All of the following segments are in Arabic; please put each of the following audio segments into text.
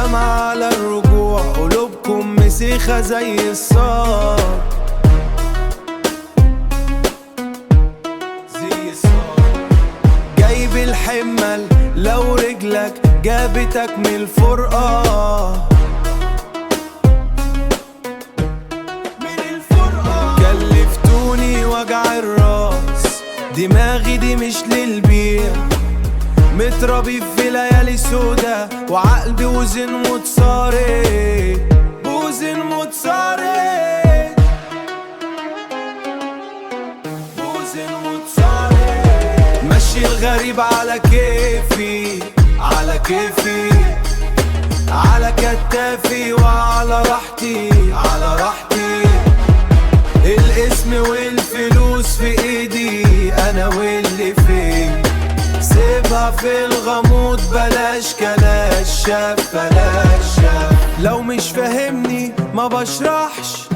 عزم على الرجوع، قلوبكم مسيخة زي الصار. جايب الحمل لو رجلك جابتك من الفرقة، كلفتوني وجع الراس، دماغي دي مش للبيع، متربي في ليالي سودا وعقل بوزن متصاري، بوزن متصاري، بوزن متصاري. ماشي الغريب على كيفي، على كيفي، على كتافي وعلى راحتي، على راحتي. الاسم والفلوس في ايدي انا واللي فين، سيبها في الغموض بلاش كلاش شاف، بلاش شاف. لو مش فاهمني ما بشرحش،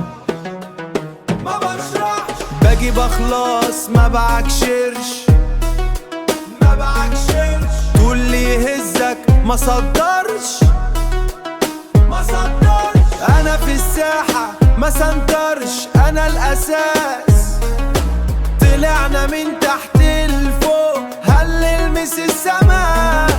ما بشرحش، باجي بخلص ما بعكشرش، ما بعكشرش. طول اللي يهزك ما صدرش، ما صدرش. انا في الساحة ما سنترش، انا الاساس. طلعنا من تحت لفوق هل نلمس السماء،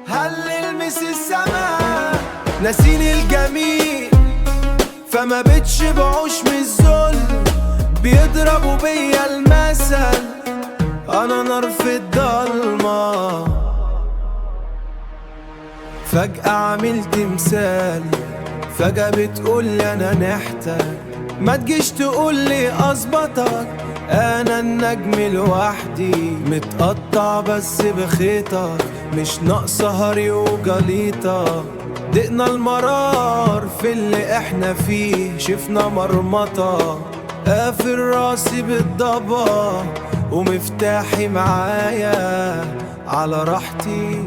هل نلمس السماء. ناسين الجميل فما بتشبعوش من الذل، بيضربوا بيا المثل انا نار في الضلمة. فجأة عملت مثال، فجأة بتقولي انا نحتاج، ما تجيش تقولي اظبطك، انا النجم لوحدي، متقطع بس بخيطك، مش ناقصة هري وجليطة. دقنا المرار في اللي احنا فيه، شفنا مرمطة، قافل راسي بالضبا ومفتاحي معايا على راحتي.